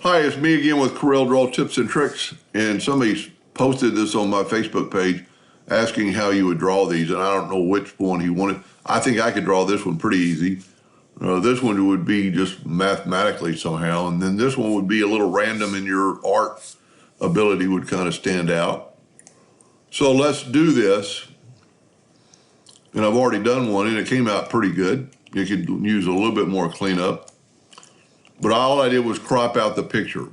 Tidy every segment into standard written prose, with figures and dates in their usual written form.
Hi, it's me again with Corel Draw Tips and Tricks, and somebody posted this on my Facebook page asking how you would draw these, and I don't know which one he wanted. I think I could draw this one pretty easy. This one would be just mathematically somehow, and then this one would be a little random, and your art ability would kind of stand out. So let's do this, and I've already done one, and it came out pretty good. You could use a little bit more cleanup. But all I did was crop out the picture.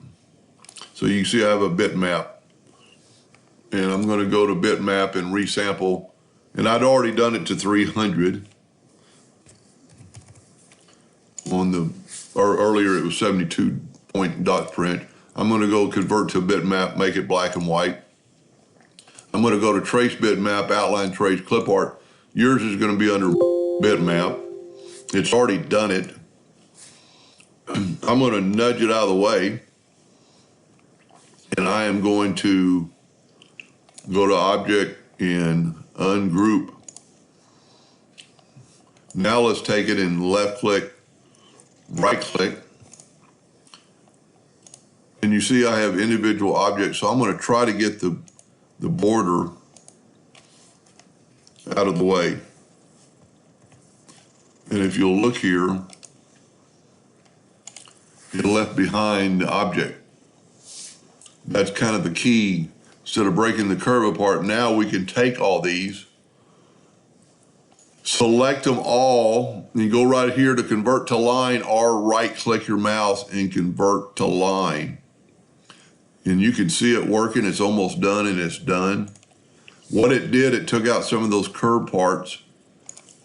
So you can see I have a bitmap. And I'm going to go to bitmap and resample. And I'd already done it to 300. Earlier it was 72 point dot print. I'm going to go convert to bitmap, make it black and white. I'm going to go to trace bitmap, outline trace, clip art. Yours is going to be under bitmap. It's already done it. I'm going to nudge it out of the way, and I am going to go to Object and Ungroup. Now let's take it and left-click, right-click, and you see I have individual objects, so I'm going to try to get the border out of the way. And if you'll look here, it left behind the object. That's kind of the key. Instead of breaking the curve apart, now we can take all these, select them all, and you go right here to convert to line, or right-click your mouse and convert to line. And you can see it working. It's almost done, and it's done. What it did, it took out some of those curved parts,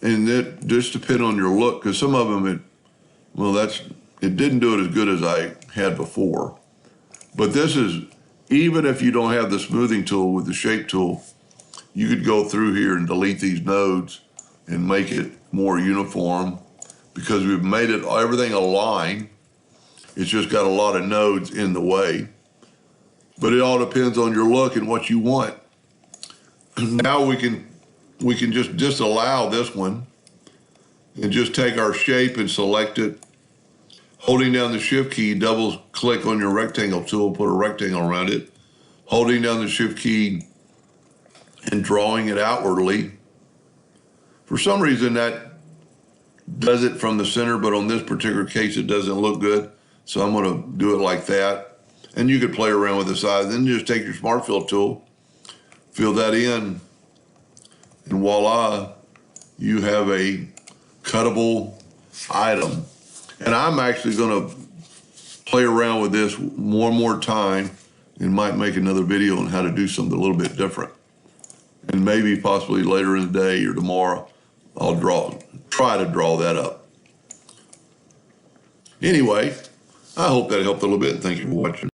and it just depends on your look, because some of them, it didn't do it as good as I had before. But this is, even if you don't have the smoothing tool with the shape tool, you could go through here and delete these nodes and make it more uniform, because we've made it, everything align. It's just got a lot of nodes in the way. But it all depends on your look and what you want. Now we can just disallow this one and just take our shape and select it. Holding down the Shift key, double click on your rectangle tool, put a rectangle around it. Holding down the Shift key and drawing it outwardly. For some reason that does it from the center, but on this particular case it doesn't look good. So I'm gonna do it like that. And you could play around with the size. Then just take your Smart Fill tool, fill that in, and voila, you have a cuttable item. And I'm actually going to play around with this one more time and might make another video on how to do something a little bit different. And maybe possibly later in the day or tomorrow, I'll try to draw that up. Anyway, I hope that helped a little bit. Thank you for watching.